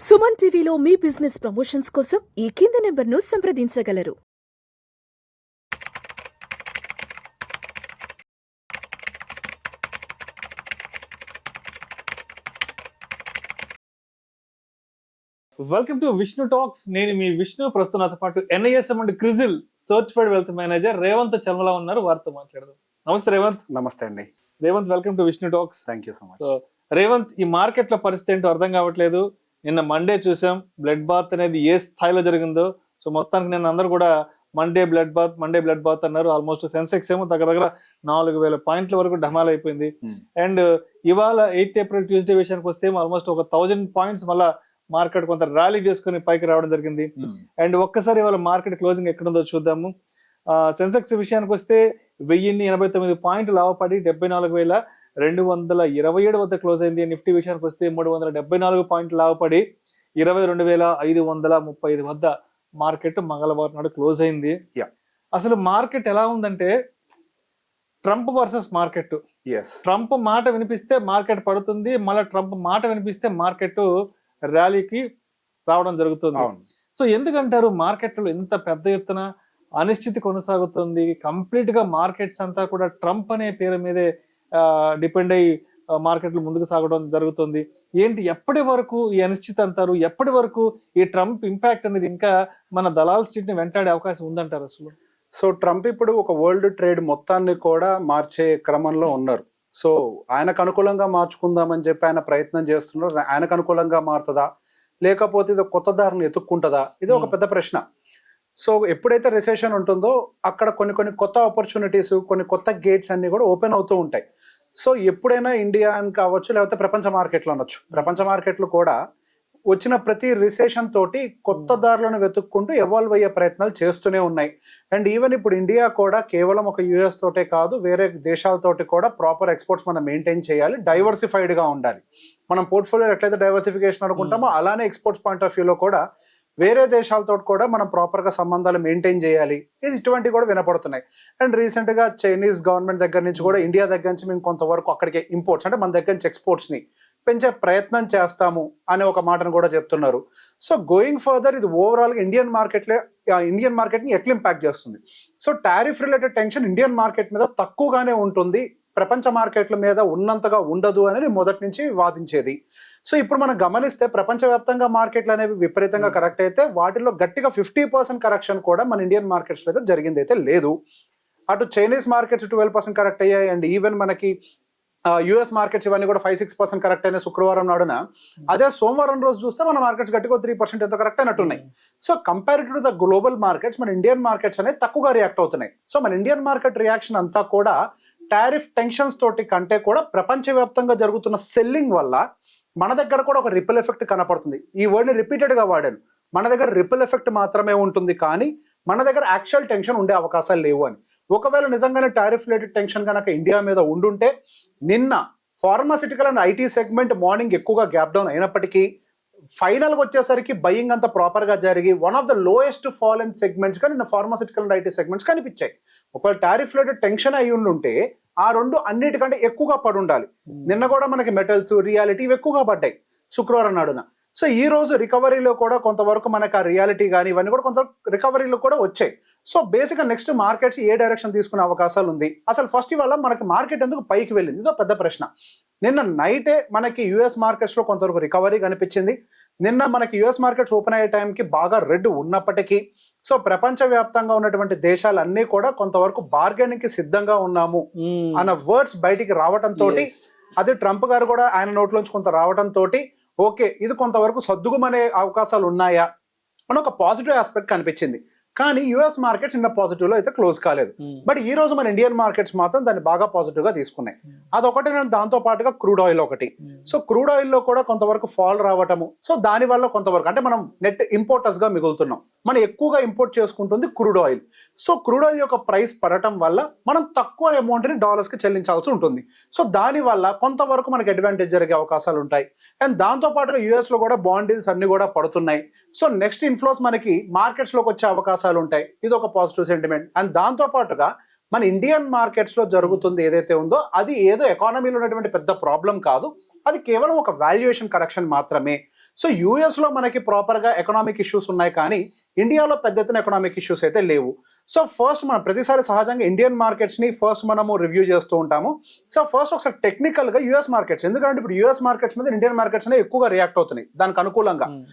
సుమన్ టీవీలో మీ business promotions కోసం ఈ కింది నెంబర్ను సంప్రదించగలరు. Welcome to Vishnu Talks. నేను మీ విష్ణు. ప్రస్తుతం నాతో పాటు NISM and CRISIL certified wealth manager Revanth Chalmala ఉన్నారు. వారితో మాట్లాడదాం. నమస్తే రేవంత్. నమస్తే అండి. Revanth, welcome to Vishnu Talks. Thank you so much. So Revanth, ఈ మార్కెట్ లో పరిస్థితి ఏంటో అర్థం కావట్లేదు. నిన్న మండే చూసాం, బ్లడ్ బాత్ అనేది ఏ స్థాయిలో జరిగిందో. సో మొత్తానికి నిన్న అందరూ కూడా మండే బ్లడ్ బాత్ అన్నారు. ఆల్మోస్ట్ సెన్సెక్స్ ఏమో దగ్గర 4,000 పాయింట్ల వరకు ఢమాల్ అయిపోయింది. అండ్ ఇవాళ 8th ఏప్రిల్ ట్యూస్డే విషయానికి వస్తే ఆల్మోస్ట్ ఒక 1000 పాయింట్స్ మళ్ళా మార్కెట్ కొంత ర్యాలీ చేసుకుని పైకి రావడం జరిగింది. అండ్ ఒక్కసారి ఇవాళ మార్కెట్ క్లోజింగ్ ఎక్కడుందో చూద్దాము. సెన్సెక్స్ విషయానికి వస్తే 1089 పాయింట్లు లాభపడి 74,227 వద్ద క్లోజ్ అయింది. నిఫ్టీ విషయానికి వస్తే 374 పాయింట్లు లాభపడి 22,535 వద్ద మార్కెట్ మంగళవారం నాడు క్లోజ్ అయింది. అసలు మార్కెట్ ఎలా ఉందంటే ట్రంప్ వర్సెస్ మార్కెట్. ట్రంప్ మాట వినిపిస్తే మార్కెట్ పడుతుంది, మళ్ళీ ట్రంప్ మాట వినిపిస్తే మార్కెట్ ర్యాలీకి రావడం జరుగుతుంది. సో ఎందుకంటారు మార్కెట్లో ఇంత పెద్ద ఎత్తున అనిశ్చితి కొనసాగుతుంది? కంప్లీట్ గా మార్కెట్స్ అంతా కూడా ట్రంప్ అనే పేరు మీదే డిపెండ్ అయ్యి మార్కెట్లు ముందుకు సాగడం జరుగుతుంది. ఏంటి, ఎప్పటి వరకు ఈ అనిశ్చితి అంటారు? ఎప్పటి వరకు ఈ ట్రంప్ ఇంపాక్ట్ అనేది ఇంకా మన దలాల్ స్ట్రీట్ ని వెంటాడే అవకాశం ఉందంటారు అసలు? సో ట్రంప్ ఇప్పుడు ఒక వరల్డ్ ట్రేడ్ మొత్తాన్ని కూడా మార్చే క్రమంలో ఉన్నారు. సో ఆయనకు అనుకూలంగా మార్చుకుందామని చెప్పి ఆయన ప్రయత్నం చేస్తున్నారు. ఆయనకు అనుకూలంగా మారుతుందా, లేకపోతే ఇది కొత్త దారిని ఎత్తుక్కుంటుందా? ఇది ఒక పెద్ద ప్రశ్న. సో ఎప్పుడైతే రిసెషన్ ఉంటుందో అక్కడ కొన్ని కొత్త ఆపర్చునిటీస్, కొన్ని కొత్త గేట్స్ అన్ని కూడా ఓపెన్ అవుతూ ఉంటాయి. సో ఎప్పుడైనా ఇండియా అని కావచ్చు, లేకపోతే ప్రపంచ మార్కెట్లో అనొచ్చు, ప్రపంచ మార్కెట్లు కూడా వచ్చిన ప్రతి రిసెషన్ తోటి కొత్త దారులను వెతుక్కుంటూ ఎవాల్వ్ అయ్యే ప్రయత్నాలు చేస్తూనే ఉన్నాయి. అండ్ ఈవెన్ ఇప్పుడు ఇండియా కూడా కేవలం ఒక US తోటే కాదు, వేరే దేశాలతోటి కూడా ప్రాపర్ ఎక్స్పోర్ట్స్ మనం మెయింటైన్ చేయాలి, డైవర్సిఫైడ్ గా ఉండాలి. మనం పోర్ట్ఫోలియో ఎట్లయితే డైవర్సిఫికేషన్ అనుకుంటామో అలానే ఎక్స్పోర్ట్స్ పాయింట్ ఆఫ్ వ్యూలో కూడా వేరే దేశాలతో కూడా మనం ప్రాపర్ గా సంబంధాలు మెయింటైన్ చేయాలి. ఇది ఇటువంటివి కూడా వినపడుతున్నాయి. అండ్ రీసెంట్ గా చైనీస్ గవర్నమెంట్ దగ్గర నుంచి కూడా ఇండియా దగ్గర నుంచి మేము కొంతవరకు అక్కడికి ఇంపోర్ట్స్, అంటే మన దగ్గర నుంచి ఎక్స్పోర్ట్స్ ని పెంచే ప్రయత్నం చేస్తాము అనే ఒక మాటను కూడా చెప్తున్నారు. సో గోయింగ్ ఫర్దర్ ఇది ఓవరాల్ ఇండియన్ మార్కెట్ ని ఎట్లా ఇంపాక్ట్ చేస్తుంది? So tariff related tension Indian market మీద తక్కువగానే ఉంటుంది, ప్రపంచ మార్కెట్ల మీద ఉన్నంతగా ఉండదు అనేది మొదటి నుంచి వాదించేది. సో ఇప్పుడు మనం గమనిస్తే ప్రపంచవ్యాప్తంగా మార్కెట్లు అనేవి విపరీతంగా కరెక్ట్ అయితే వాటిలో గట్టిగా 50% కరెక్షన్ కూడా మన ఇండియన్ మార్కెట్స్ అయితే జరిగింది అయితే లేదు. అటు చైనీస్ మార్కెట్స్ 12% కరెక్ట్ అయ్యాయి. అండ్ ఈవెన్ మనకి US మార్కెట్స్ ఇవన్నీ కూడా 5-6% కరెక్ట్ అయిన శుక్రవారం నాడున. అదే సోమవారం రోజు చూస్తే మన మార్కెట్స్ గట్టిగా 3% ఎంతో కరెక్ట్ అయినట్టున్నాయి. So comparative to the global markets మన ఇండియన్ మార్కెట్స్ అనేది తక్కువగా రియాక్ట్ అవుతున్నాయి. సో మన ఇండియన్ మార్కెట్ రియాక్షన్ అంతా కూడా టారిఫ్ టెన్షన్స్ తోటి కంటే కూడా ప్రపంచవ్యాప్తంగా జరుగుతున్న సెల్లింగ్ వల్ల మన దగ్గర కూడా ఒక రిపుల్ ఎఫెక్ట్ కనపడుతుంది. ఈ వర్డ్ని రిపీటెడ్ గా వాడాను. మన దగ్గర రిపుల్ ఎఫెక్ట్ మాత్రమే ఉంటుంది, కానీ మన దగ్గర యాక్చువల్ టెన్షన్ ఉండే అవకాశాలు లేవు అని. ఒకవేళ నిజంగానే టారిఫ్ రిలేటెడ్ టెన్షన్ కనుక ఇండియా మీద ఉండుంటే నిన్న pharmaceutical and IT segment morning ఎక్కువగా గ్యాప్ డౌన్ అయినప్పటికీ ఫైనల్ వచ్చేసరికి బయింగ్ అంతా ప్రాపర్ గా జరిగి one of the lowest fall in segments గా నిన్న ఫార్మాసిటికల్ అండ్ IT సెగ్మెంట్స్ కనిపించాయి. ఒకవేళ టారిఫ్ రిలేటెడ్ టెన్షన్ అయి ఉండుంటే ఆ రెండు అన్నిటికంటే ఎక్కువగా పడి ఉండాలి. నిన్న కూడా మనకి మెటల్స్, రియాలిటీ ఇవి ఎక్కువగా పడ్డాయి శుక్రవారం నాడున. సో ఈ రోజు రికవరీలో కూడా కొంతవరకు మనకు ఆ రియాలిటీ కానీ ఇవన్నీ కూడా కొంత రికవరీలో కూడా వచ్చాయి. సో బేసిక్గా నెక్స్ట్ మార్కెట్స్ ఏ డైరెక్షన్ తీసుకునే అవకాశాలు ఉంది? అసలు ఫస్ట్ ఇవాళ మనకి మార్కెట్ ఎందుకు పైకి వెళ్ళింది? ఇదో పెద్ద ప్రశ్న. నిన్న నైటే మనకి US మార్కెట్స్ లో కొంతవరకు రికవరీ కనిపించింది. నిన్న మనకి US మార్కెట్స్ ఓపెన్ అయ్యే టైంకి బాగా రెడ్ ఉన్నప్పటికీ సో ప్రపంచవ్యాప్తంగా ఉన్నటువంటి దేశాలన్నీ కూడా కొంతవరకు బార్గెనింగ్ కి సిద్ధంగా ఉన్నాము అన్న వర్డ్స్ బయటికి రావటంతో, అదే ట్రంప్ గారు కూడా ఆయన నోట్లోంచి కొంత రావటంతో ఓకే ఇది కొంతవరకు సర్దుగుమనే అవకాశాలు ఉన్నాయా అని ఒక పాజిటివ్ ఆస్పెక్ట్ కనిపించింది. కానీ US మార్కెట్స్ నిన్న పాజిటివ్ లో అయితే క్లోజ్ కాలేదు. బట్ ఈ రోజు మన ఇండియన్ మార్కెట్స్ మాత్రం దాన్ని బాగా పాజిటివ్ గా తీసుకున్నాయి. అదొకటి. దాంతో పాటుగా క్రూడ్ ఆయిల్ ఒకటి. సో క్రూడ్ ఆయిల్ లో కూడా కొంతవరకు ఫాల్ రావటము. సో దాని వల్ల కొంతవరకు అంటే మనం నెట్ ఇంపోర్టర్స్ గా మిగులుతున్నాం. మనం ఎక్కువగా ఇంపోర్ట్ చేసుకుంటుంది crude oil. So crude oil యొక్క ప్రైస్ పడటం వల్ల మనం తక్కువ అమౌంట్ ని డాలర్స్ కి చెల్లించాల్సి ఉంటుంది. సో దాని వల్ల కొంతవరకు మనకి అడ్వాంటేజ్ జరిగే అవకాశాలు ఉంటాయి. అండ్ దాంతో పాటుగా US లో కూడా బాండ్ డీల్స్ అన్ని కూడా పడుతున్నాయి. సో నెక్స్ట్ ఇన్ఫ్లోస్ మనకి మార్కెట్స్ లోకి వచ్చే అవకాశాలు ఉంటాయి. ఇది ఒక పాజిటివ్ సెంటిమెంట్. అండ్ దాంతో పాటుగా మన ఇండియన్ మార్కెట్స్ లో జరుగుతుంది ఏదైతే ఉందో అది ఏదో ఎకానమీలో ఉన్నటువంటి పెద్ద ప్రాబ్లం కాదు, అది కేవలం ఒక వాల్యుయేషన్ కరెక్షన్ మాత్రమే. సో యూఎస్ లో మనకి ప్రాపర్ గా ఎకనామిక్ ఇష్యూస్ ఉన్నాయి, కానీ ఇండియాలో పెద్ద ఎత్తున ఎకనామిక్ ఇష్యూస్ అయితే లేవు. సో ఫస్ట్ మనం ప్రతిసారి సహజంగా ఇండియన్ మార్కెట్స్ ని ఫస్ట్ మనము రివ్యూ చేస్తూ ఉంటాము. సో ఫస్ట్ ఒకసారి టెక్నికల్ గా యూఎస్ మార్కెట్స్, ఎందుకంటే ఇప్పుడు యూఎస్ మార్కెట్స్ మీద ఇండియన్ మార్కెట్స్ అనేవి ఎక్కువగా రియాక్ట్ అవుతున్నాయి దానికి అనుకూలంగా.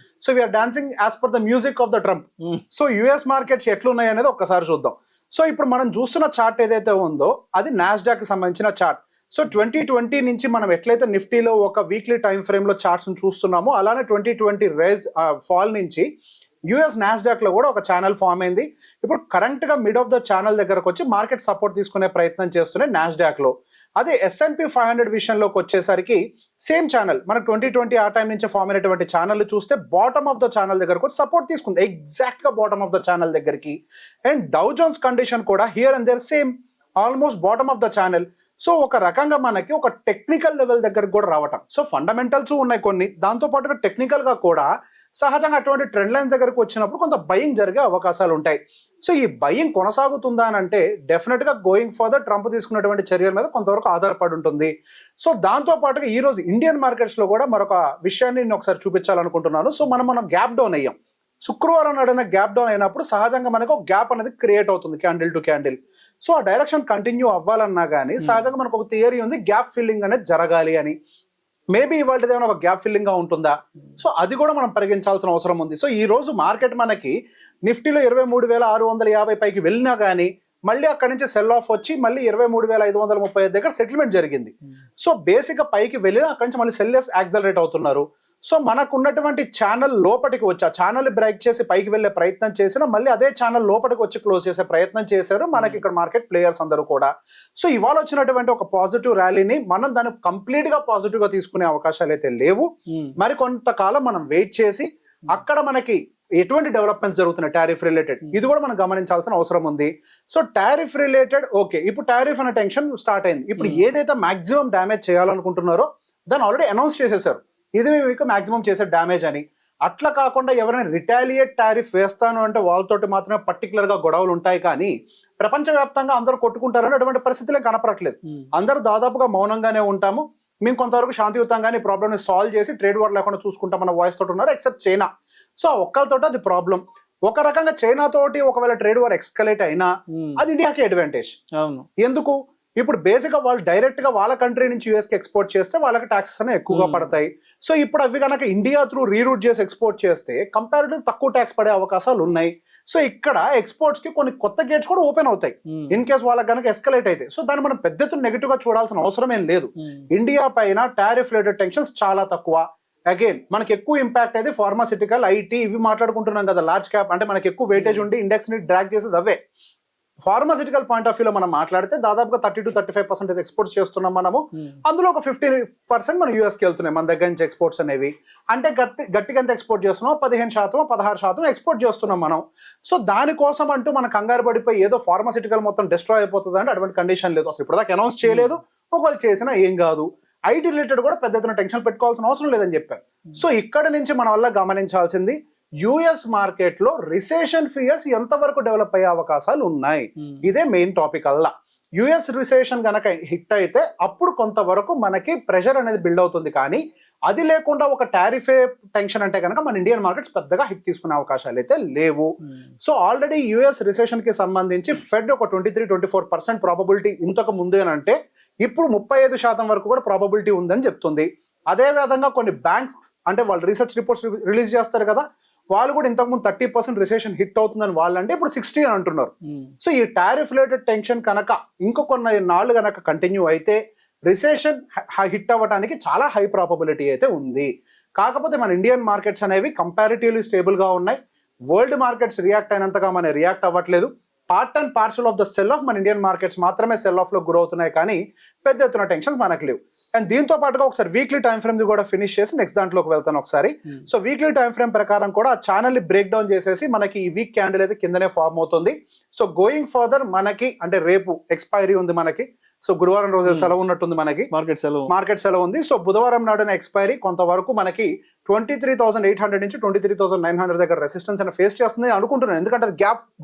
So we are dancing as per the music of the Trump. So US markets ఎట్లున్నాయి అనేది ఒక్కసారి చూద్దాం. సో ఇప్పుడు మనం చూస్తున్న చార్ట్ ఏదైతే ఉందో అది నాస్డాక్ కి సంబంధించిన చార్ట్. సో 2020 నుంచి మనం ఎట్లయితే నిఫ్టీలో ఒక వీక్లీ టైం ఫ్రేమ్ లో చార్ట్స్ చూస్తున్నామో అలానే 2020 రైజ్ ఫాల్ నుంచి యుఎస్ నాస్డాక్ లో కూడా ఒక ఛానల్ ఫామ్ అయింది. ఇప్పుడు కరెంట్ గా మిడ్ ఆఫ్ ద ఛానల్ దగ్గరకు వచ్చి మార్కెట్ సపోర్ట్ తీసుకునే ప్రయత్నం చేస్తున్నాయి నాస్డాక్ లో. అదే S&P 500 విషయంలోకి వచ్చేసరికి సేమ్ ఛానల్ మనకు 2020 ఆ టైం నుంచి ఫామ్ అయినటువంటి ఛానల్ చూస్తే బాటమ్ ఆఫ్ ద ఛానల్ దగ్గరకు వచ్చి సపోర్ట్ తీసుకుంది, ఎగ్జాక్ట్ గా బాటమ్ ఆఫ్ ద ఛానల్ దగ్గరికి. అండ్ డౌ జోన్స్ కండిషన్ కూడా here and there same, almost bottom of the channel. So ఒక రకంగా మనకి ఒక టెక్నికల్ లెవెల్ దగ్గరకు కూడా రావటం. సో ఫండమెంటల్స్ ఉన్నాయి కొన్ని, దాంతో పాటుగా టెక్నికల్ గా కూడా సహజంగా అటువంటి ట్రెండ్ లైన్స్ దగ్గరకు వచ్చినప్పుడు కొంత బయింగ్ జరిగే అవకాశాలు ఉంటాయి. సో ఈ బయింగ్ కొనసాగుతుందా అని అంటే డెఫినెట్ గా గోయింగ్ ఫర్దర్ ట్రంప్ తీసుకున్నటువంటి చర్యల మీద కొంతవరకు ఆధారపడి ఉంటుంది. సో దాంతో పాటుగా ఈ రోజు ఇండియన్ మార్కెట్స్ లో కూడా మరొక విషయాన్ని నేను ఒకసారి చూపించాలనుకుంటున్నాను. సో మనం గ్యాప్ డౌన్ అయ్యాం. శుక్రవారం నాడున గ్యాప్ డౌన్ అయినప్పుడు సహజంగా మనకు ఒక గ్యాప్ అనేది క్రియేట్ అవుతుంది క్యాండిల్ టు క్యాండిల్. సో ఆ డైరెక్షన్ కంటిన్యూ అవ్వాలన్నా కానీ సహజంగా మనకు ఒక థియరీ ఉంది, గ్యాప్ ఫిల్లింగ్ అనేది జరగాలి అని. మేబీ ఇవాళ ఏమైనా ఒక గ్యాప్ ఫిల్లింగ్ గా ఉంటుందా, సో అది కూడా మనం పరిగణించాల్సిన అవసరం ఉంది. సో ఈ రోజు మార్కెట్ మనకి నిఫ్టీలో 23,650 పైకి వెళ్ళినా కానీ మళ్ళీ అక్కడి నుంచి సెల్ ఆఫ్ వచ్చి మళ్ళీ 23,535 దగ్గర సెటిల్మెంట్ జరిగింది. సో బేసిక్ గా పైకి వెళ్ళినా అక్కడి నుంచి మళ్ళీ సెల్లర్స్ యాక్సలరేట్ అవుతున్నారు. సో మనకు ఉన్నటువంటి ఛానల్ లోపలికి వచ్చి ఆ ఛానల్ బ్రేక్ చేసి పైకి వెళ్ళే ప్రయత్నం చేసినా మళ్ళీ అదే ఛానల్ లోపలికి వచ్చి క్లోజ్ చేసే ప్రయత్నం చేశారు మనకి ఇక్కడ మార్కెట్ ప్లేయర్స్ అందరూ కూడా. సో ఇవాళ వచ్చినటువంటి ఒక పాజిటివ్ ర్యాలీని మనం దాన్ని కంప్లీట్ గా పాజిటివ్ గా తీసుకునే అవకాశాలు అయితే లేవు. మరి కొంతకాలం మనం వెయిట్ చేసి అక్కడ మనకి ఎటువంటి డెవలప్మెంట్స్ జరుగుతున్నాయి టారిఫ్ రిలేటెడ్, ఇది కూడా మనం గమనించాల్సిన అవసరం ఉంది. సో టారిఫ్ రిలేటెడ్ ఓకే, ఇప్పుడు టారిఫ్ అనే టెన్షన్ స్టార్ట్ అయింది. ఇప్పుడు ఏదైతే మాక్సిమం డ్యామేజ్ చేయాలనుకుంటున్నారో దాన్ని ఆల్రెడీ అనౌన్స్ చేసేసారు, ఇది మీకు మాక్సిమం చేసే డ్యామేజ్ అని. అట్లా కాకుండా ఎవరైనా రిటాలియేట్ టారిఫ్ వేస్తాను అంటే వాళ్ళతోటి మాత్రమే పర్టికులర్ గా గొడవలు ఉంటాయి, కానీ ప్రపంచవ్యాప్తంగా అందరూ కొట్టుకుంటారని అటువంటి పరిస్థితులే కనపడట్లేదు. అందరూ దాదాపుగా మౌనంగానే ఉంటాము, మేము కొంతవరకు శాంతియుతంగానే ఈ ప్రాబ్లమ్ ని సాల్వ్ చేసి ట్రేడ్ వార్ లేకుండా చూసుకుంటామన్న వాయిస్ తోటి ఉన్నారు, ఎక్సెప్ట్ చైనా. సో ఒక్కరితోటి అది ప్రాబ్లం. ఒక రకంగా చైనా తోటి ఒకవేళ ట్రేడ్ వార్ ఎక్స్కలేట్ అయినా అది ఇండియాకి అడ్వాంటేజ్. అవును, ఎందుకు ఇప్పుడు బేసిక్ గా వాళ్ళు డైరెక్ట్ గా వాళ్ళ కంట్రీ నుంచి యూఎస్ కి ఎక్స్పోర్ట్ చేస్తే వాళ్ళకి ట్యాక్సెస్ అనేవి ఎక్కువగా పడతాయి. సో ఇప్పుడు అవి కనుక ఇండియా త్రూ రీరూట్ చేసి ఎక్స్పోర్ట్ చేస్తే కంపారిటివ్ తక్కువ ట్యాక్స్ పడే అవకాశాలు ఉన్నాయి. సో ఇక్కడ ఎక్స్పోర్ట్స్ కి కొన్ని కొత్త గేట్స్ కూడా ఓపెన్ అవుతాయి ఇన్ కేస్ వాళ్ళకి కనుక ఎస్కలేట్ అయితే. సో దాన్ని మనం పెద్ద ఎత్తున నెగిటివ్ గా చూడాల్సిన అవసరం ఏం లేదు. ఇండియా పైన టారిఫ్ రిలేటెడ్ టెన్షన్స్ చాలా తక్కువ. అగైన్ మనకి ఎక్కువ ఇంపాక్ట్ అయితే ఫార్మాసిటికల్, ఐటీ ఇవి మాట్లాడుకుంటున్నాం కదా, లార్జ్ క్యాప్ అంటే మనకి ఎక్కువ వెయిటేజ్ ఉండి ఇండెక్స్ ని డ్రాగ్ చేసేది అవే. ఫార్మాసిటికల్ పాయింట్ ఆఫ్ వ్యూలో మనం మాట్లాడితే దాదాపుగా 30 to 35% ఎక్స్పోర్ట్స్ చేస్తున్నాం మనము. అందులో ఒక 50% మనం యూఎస్కి వెళ్తున్నాయి మన దగ్గర నుంచి ఎక్స్పోర్ట్స్ అనేవి. అంటే గట్టిగా ఎంత ఎక్స్పోర్ట్ చేస్తున్నాం, 15% 16% ఎక్స్పోర్ట్ చేస్తున్నాం మనం. సో దానికోసం అంటూ మన కంగారు పడిపోయి ఏదో ఫార్మాసిటికల్ మొత్తం డిస్ట్రాయ్ అయిపోతుంది అంటే అటువంటి కండిషన్ లేదు. అసలు ఇప్పటిదాకా అనౌన్స్ చేయలేదు, ఒకవేళ చేసినా ఏం కాదు. ఐటీ రిలేటెడ్ కూడా పెద్ద ఎత్తున టెన్షన్ పెట్టుకోవాల్సిన అవసరం లేదని చెప్పారు. సో ఇక్కడ నుంచి మన వల్ల గమనించాల్సింది యుఎస్ మార్కెట్ లో రిసెషన్ ఫియర్స్ ఎంతవరకు డెవలప్ అయ్యే అవకాశాలు ఉన్నాయి, ఇదే మెయిన్ టాపిక్. అల్లా యుఎస్ రిసెషన్ కనుక హిట్ అయితే అప్పుడు కొంతవరకు మనకి ప్రెషర్ అనేది బిల్డ్ అవుతుంది, కానీ అది లేకుండా ఒక టారిఫ్ టెన్షన్ అంటే కనుక మన ఇండియన్ మార్కెట్స్ పెద్దగా హిట్ తీసుకునే అవకాశాలు అయితే లేవు. సో ఆల్రెడీ యుఎస్ రిసెషన్ కి సంబంధించి ఫెడ్ ఒక 23-24% ప్రాబబిలిటీ ఇంతకు ముందేనంటే ఇప్పుడు 35% వరకు కూడా ప్రాబబిలిటీ ఉందని చెప్తుంది. అదే విధంగా కొన్ని బ్యాంక్స్ అంటే వాళ్ళు రీసెర్చ్ రిపోర్ట్స్ రిలీజ్ చేస్తారు కదా, వాళ్ళు కూడా ఇంతకుముందు 30% రిసెషన్ హిట్ అవుతుందని వాళ్ళు అంటే ఇప్పుడు 60 అని అంటున్నారు. సో ఈ టారిఫ్ రిలేటెడ్ టెన్షన్ కనుక ఇంకొన్ని నాళ్ళు కనుక కంటిన్యూ అయితే రిసెషన్ హిట్ అవ్వడానికి చాలా హై ప్రాబబిలిటీ అయితే ఉంది. కాకపోతే మన ఇండియన్ మార్కెట్స్ అనేవి కంపారిటివ్లీ స్టేబుల్ గా ఉన్నాయి. వరల్డ్ మార్కెట్స్ రియాక్ట్ అయినంతగా మనం రియాక్ట్ అవ్వట్లేదు. Part and parcel of the cell of మన ఇండియన్ మార్కెట్స్ మాత్రమే సెల్ ఆఫ్ లో గురవుతున్నాయి, కానీ పెద్ద ఎత్తున టెన్షన్స్ మనకు లేవు. అండ్ దీంతో పాటుగా ఒకసారి వీక్లీ టైం ఫ్రేమ్ కూడా ఫినిష్ చేసి నెక్స్ట్ దాంట్లోకి వెళ్తాను ఒకసారి. సో వీక్లీ టైం ఫ్రేమ్ ప్రకారం కూడా ఆ ఛానల్ ని బ్రేక్ డౌన్ చేసేసి మనకి ఈ వీక్ క్యాండిల్ అయితే కిందనే ఫార్మ్ అవుతుంది. సో గోయింగ్ ఫర్దర్ మనకి అంటే రేపు ఎక్స్పైరీ ఉంది మనకి. సో గురువారం రోజు సెలవు ఉన్నట్టుంది మనకి, మార్కెట్ సెలవు ఉంది. సో బుధవారం నాడున ఎక్స్పైరీ కొంతవరకు మనకి 23,800 నుంచి 23,900 దగ్గర రెసిస్టెన్స్ అని ఫేస్ చేస్తుంది అనుకుంటున్నాను, ఎందుకంటే అది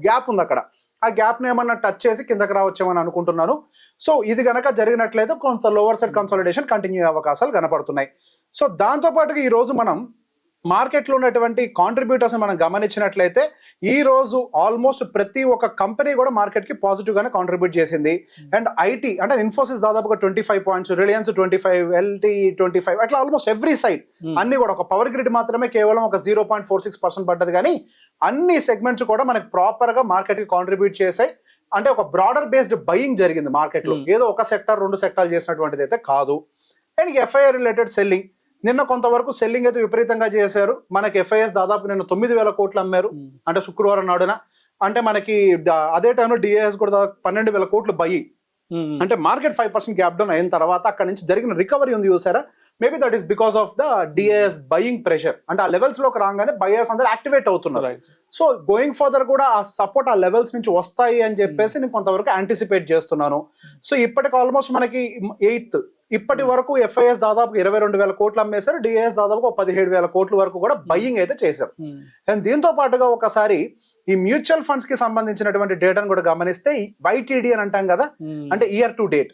గ్యాప్ ఉంది అక్కడ. ఆ గ్యాప్ ని ఏమన్నా టచ్ చేసి కిందకి రావచ్చేమని అనుకుంటున్నాను. సో ఇది గనక జరిగినట్లయితే కొంత లోవర్ సైడ్ కన్సాలిడేషన్ కంటిన్యూ అయ్యే అవకాశాలు కనపడుతున్నాయి. సో దాంతో పాటుగా ఈ రోజు మనం మార్కెట్ లో ఉన్నటువంటి కాంట్రిబ్యూటర్స్ మనం గమనించినట్లయితే ఈ రోజు ఆల్మోస్ట్ ప్రతి ఒక్క కంపెనీ కూడా మార్కెట్ కి పాజిటివ్ గానే కాంట్రిబ్యూట్ చేసింది. అండ్ ఐటీ అంటే ఇన్ఫోసిస్ దాదాపుగా 25 పాయింట్స్, రిలయన్స్ 25, ఎల్టీ 25, అట్లా ఆల్మోస్ట్ ఎవ్రీ సైడ్ అన్ని కూడా. ఒక పవర్ గ్రిడ్ మాత్రమే కేవలం ఒక 0.46% పడ్డది, కానీ అన్ని సెగ్మెంట్స్ కూడా మనకి ప్రాపర్ గా మార్కెట్ కి కాంట్రిబ్యూట్ చేసాయి. అంటే ఒక బ్రాడర్ బేస్డ్ బయింగ్ జరిగింది మార్కెట్ లో, ఏదో ఒక సెక్టర్ 2 సెక్టార్లు చేసినటువంటిది అయితే కాదు. అండ్ ఎఫ్ఐఆర్ రిలేటెడ్ సెల్లింగ్ నిన్న కొంతవరకు సెల్లింగ్ అయితే విపరీతంగా చేశారు. మనకి ఎఫ్ఐఎస్ దాదాపు నిన్న 9,000 కోట్లు అమ్మారు, అంటే శుక్రవారం నాడున. అంటే మనకి అదే టైంలో డిఐఎస్ కూడా 12,000 కోట్లు బయ్యి. అంటే మార్కెట్ 5% గ్యాప్ డౌన్ అయిన తర్వాత అక్కడ నుంచి జరిగిన రికవరీ ఉంది చూసారా, maybe that is because of the DIIs buying pressure. అంటే ఆ లెవెల్స్ లోకి రాగానే బయర్స్ అందరూ యాక్టివేట్ అవుతున్నారు. సో గోయింగ్ ఫర్దర్ కూడా ఆ సపోర్ట్ ఆ లెవెల్స్ నుంచి వస్తాయి అని చెప్పేసి నేను కొంతవరకు యాంటిసిపేట్ చేస్తున్నాను. సో ఇప్పటికి ఆల్మోస్ట్ మనకి 8th ఇప్పటి వరకు ఎఫ్ఐఎస్ దాదాపు 22,000 కోట్లు అమ్మేశారు, డిఐఎస్ దాదాపు 17,000 కోట్ల వరకు కూడా బయ్యింగ్ అయితే చేశారు. అండ్ దీంతో పాటుగా ఒకసారి ఈ మ్యూచువల్ ఫండ్స్ కి సంబంధించినటువంటి డేటాను కూడా గమనిస్తే వైటీడీ అని అంటాం కదా, అంటే year to date.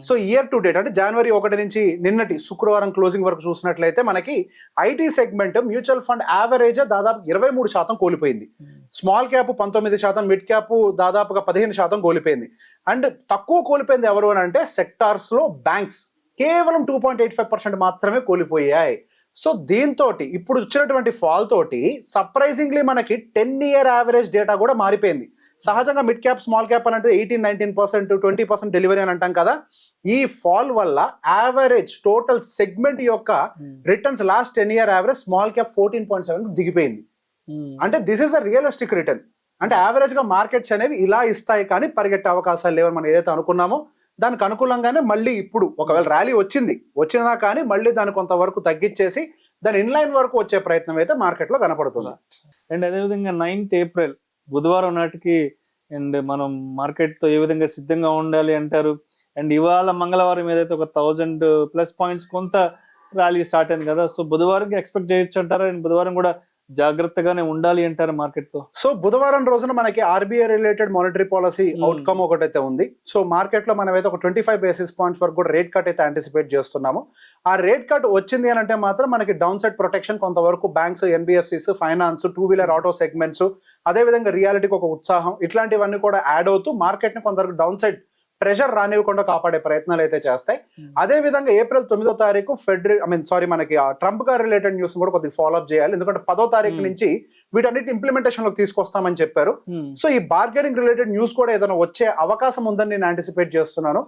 So year to date అంటే జనవరి 1 నుంచి నిన్నటి శుక్రవారం క్లోజింగ్ వరకు చూసినట్లయితే మనకి IT segment mutual fund average దాదాపు 23% కోల్పోయింది. స్మాల్ క్యాప్ 19%, మిడ్ క్యాప్ దాదాపుగా 15% కోల్పోయింది. అండ్ తక్కువ కోల్పోయింది ఎవరు అని అంటే సెక్టార్స్ లో బ్యాంక్స్ కేవలం 2.85% మాత్రమే కోల్పోయాయి. సో దీంతో ఇప్పుడు వచ్చినటువంటి ఫాల్ తోటి సర్ప్రైజింగ్లీ మనకి 10-year యావరేజ్ డేటా కూడా మారిపోయింది. సహజంగా మిడ్ క్యాప్ స్మాల్ క్యాప్ అంటే 18-19%, 20% డెలివరీ అని అంటాం కదా. ఈ ఫాల్ వల్ల యావరేజ్ టోటల్ సెగ్మెంట్ యొక్క returns last 10-year average small cap 14.7 దిగిపోయింది. అంటే this is a realistic return. అంటే యావరేజ్ గా మార్కెట్స్ అనేవి ఇలా ఇస్తాయి కానీ పరిగెట్టే అవకాశాలు లేవని మనం ఏదైతే అనుకున్నామో దానికి అనుకూలంగానే మళ్ళీ ఇప్పుడు ఒకవేళ ర్యాలీ వచ్చినా కానీ మళ్ళీ దాన్ని కొంతవరకు తగ్గించేసి దాని ఇన్లైన్ వరకు వచ్చే ప్రయత్నం అయితే మార్కెట్ లో కనపడుతుంది. అండ్ అదేవిధంగా 9th ఏప్రిల్ బుధవారం నాటికి అండ్ మనం మార్కెట్ తో ఏ విధంగా సిద్ధంగా ఉండాలి అంటారు? అండ్ ఇవాళ మంగళవారం ఏదైతే ఒక 1000+ పాయింట్స్ కొంత ర్యాలీ స్టార్ట్ అయింది కదా, సో బుధవారం ఎక్స్పెక్ట్ చేయొచ్చు అంటారా? అండ్ బుధవారం కూడా జాగ్రత్తగానే ఉండాలి అంటారు మార్కెట్ తో? సో బుధవారం రోజున మనకి RBI related monetary policy outcome ఒకటైతే ఉంది. సో మార్కెట్ లో మనం అయితే ఒక 25 basis points వరకు కూడా రేట్ కట్ అయితే యాంటిసిపేట్ చేస్తున్నాము. ఆ రేట్ కట్ వచ్చింది అని అంటే మాత్రం మనకి డౌన్ సైడ్ ప్రొటెక్షన్ కొంతవరకు banks, NBFCs, finance, 2-wheeler auto segments, అదేవిధంగా రియాలిటీకి ఒక ఉత్సాహం, ఇట్లాంటివన్నీ కూడా యాడ్ అవుతూ మార్కెట్ ని కొంతవరకు డౌన్ సైడ్ ప్రెషర్ రానివ్వకుండా కాపాడే ప్రయత్నాలు అయితే చేస్తాయి. అదే విధంగా ఏప్రిల్ 9వ తారీఖు మనకి ట్రంప్ గారు రిలేటెడ్ న్యూస్ కూడా కొద్దిగా ఫాలో అప్ చేయాలి. ఎందుకంటే 10వ తారీఖు నుంచి వీటన్నిటి ఇంప్లిమెంటేషన్ లోకి తీసుకొస్తామని చెప్పారు. సో ఈ బార్గెనింగ్ రిలేటెడ్ న్యూస్ కూడా ఏదైనా వచ్చే అవకాశం ఉందని నేను యాంటిసిపేట్ చేస్తున్నాను.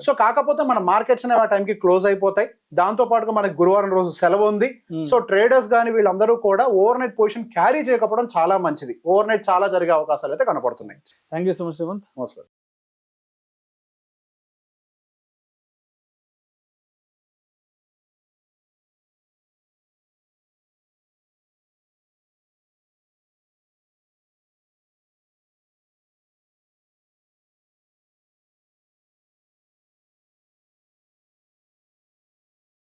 సో కాకపోతే మన మార్కెట్స్ అనేవి ఆ టైంకి క్లోజ్ అయిపోతాయి. దాంతో పాటుగా మనకి గురువారం రోజు సెలవు ఉంది. సో ట్రేడర్స్ కానీ వీళ్ళందరూ కూడా ఓవర్ నైట్ పొజిషన్ క్యారీ చేయకపోవడం చాలా మంచిది. ఓవర్ నైట్ చాలా జరిగే అవకాశాలు అయితే కనపడుతున్నాయి. Thank you so much Revanth. నమస్కారం.